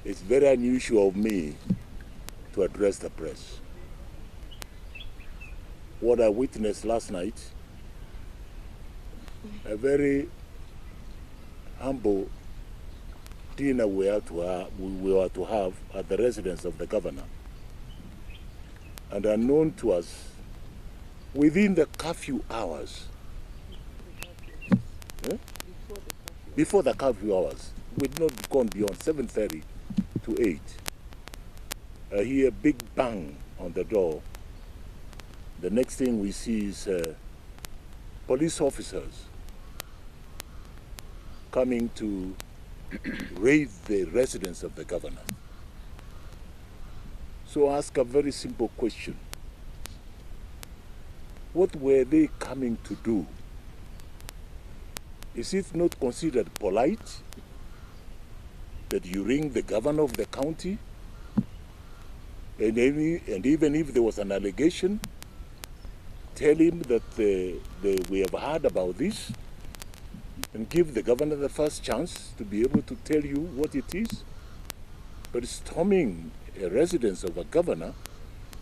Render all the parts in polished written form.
It's very unusual of me to address the press. What I witnessed last night, a very humble dinner we were to have at the residence of the governor. And unknown to us, within the curfew hours, before the curfew hours, we'd not gone beyond 7:30 to 8. I hear a big bang on the door. The next thing we see is police officers coming to raid the residence of the governor. So I ask a very simple question. What were they coming to do? Is it not considered polite that you ring the governor of the county, and even if there was an allegation, tell him that we have heard about this, and give the governor the first chance to be able to tell you what it is? But storming a residence of a governor,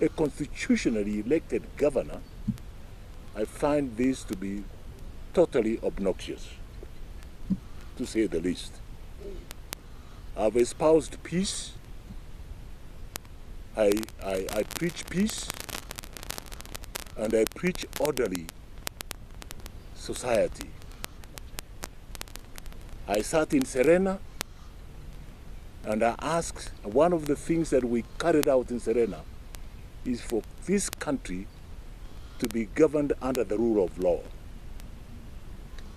a constitutionally elected governor, I find this to be totally obnoxious, to say the least. I've espoused peace. I preach peace, and I preach orderly society. I sat in Serena, and I asked, one of the things that we carried out in Serena is for this country to be governed under the rule of law.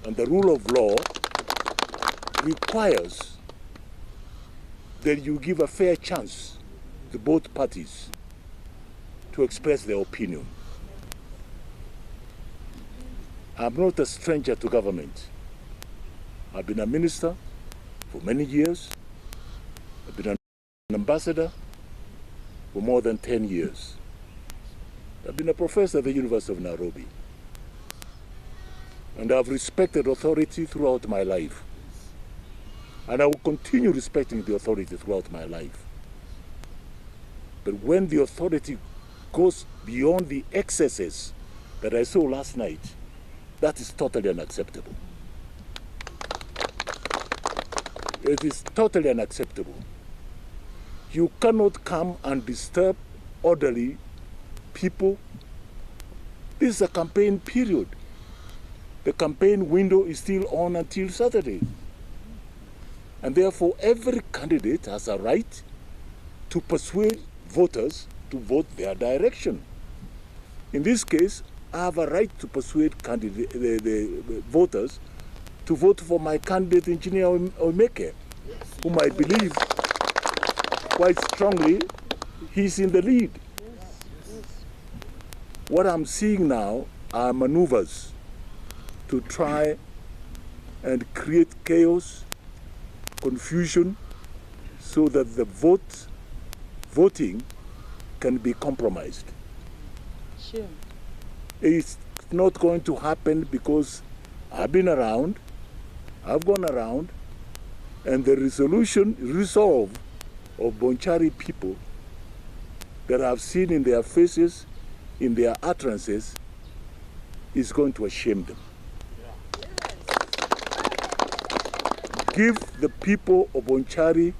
And the rule of law requires that you give a fair chance to both parties to express their opinion. I'm not a stranger to government. I've been a minister for many years. I've been an ambassador for more than 10 years. I've been a professor at the University of Nairobi. And I've respected authority throughout my life. And I will continue respecting the authority throughout my life. But when the authority goes beyond the excesses that I saw last night, that is totally unacceptable. It is totally unacceptable. You cannot come and disturb orderly people. This is a campaign period. The campaign window is still on until Saturday. And therefore, every candidate has a right to persuade voters to vote their direction. In this case, I have a right to persuade the voters to vote for my candidate, Engineer Omeke, whom I believe quite strongly he's in the lead. What I'm seeing now are maneuvers to try and create chaos, confusion, so that the voting can be compromised. Sure. It's not going to happen because I've been around, I've gone around, and the resolve of Bonchari people that I've seen in their faces, in their utterances, is going to shame them. Give the people of Bonchari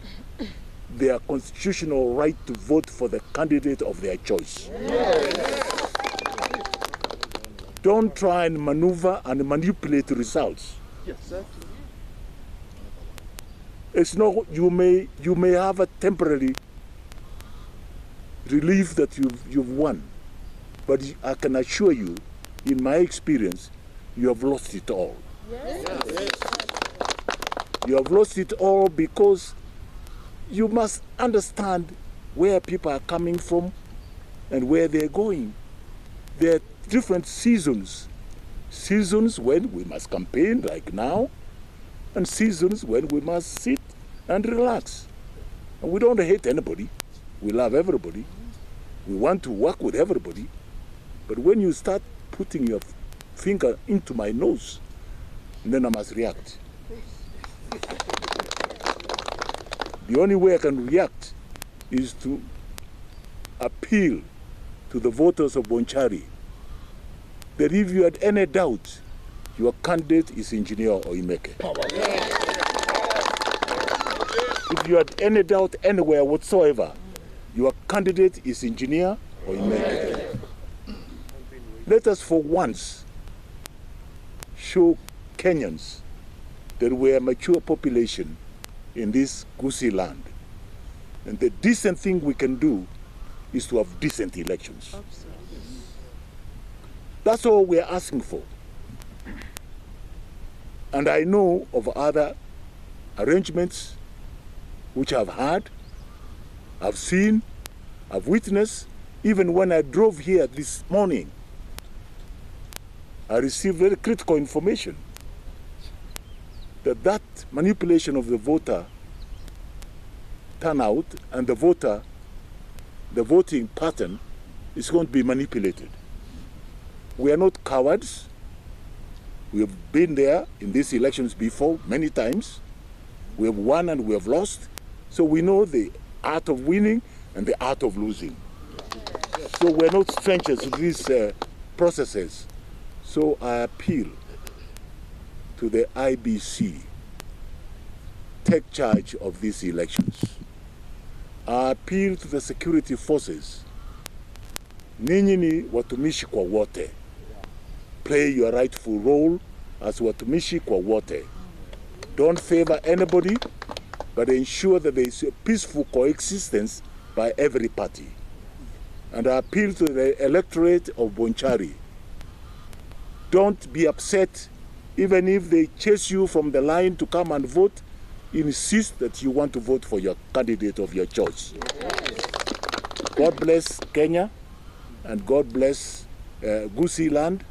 their constitutional right to vote for the candidate of their choice. Don't try and maneuver and manipulate results. It's not, you may have a temporary relief that you've won, but I can assure you, in my experience, you have lost it all. You have lost it all because you must understand where people are coming from and where they're going. There are different seasons. Seasons when we must campaign, like now, and seasons when we must sit and relax. And we don't hate anybody. We love everybody. We want to work with everybody. But when you start putting your finger into my nose, then I must react. The only way I can react is to appeal to the voters of Bonchari that if you had any doubt, your candidate is Engineer Oimeke. If you had any doubt anywhere whatsoever, your candidate is Engineer Oimeke. Let us for once show Kenyans that we are a mature population in this Kisii land. And the decent thing we can do is to have decent elections. That's all we're asking for. And I know of other arrangements which I've had, I've seen, I've witnessed. Even when I drove here this morning, I received very critical information that manipulation of the voter turnout and the voting pattern is going to be manipulated. We are not cowards. We have been there in these elections before many times. We have won and we have lost. So we know the art of winning and the art of losing. So we're not strangers to these processes. So I appeal to the IBC, take charge of these elections. I appeal to the security forces, ninyi ni watumishi kwa wote. Play your rightful role as watumishi kwa wote. Don't favor anybody, but ensure that there is a peaceful coexistence by every party. And I appeal to the electorate of Bonchari. Don't be upset even if they chase you from the line to come and vote. Insist that you want to vote for your candidate of your choice. God bless Kenya and God bless Kisii land.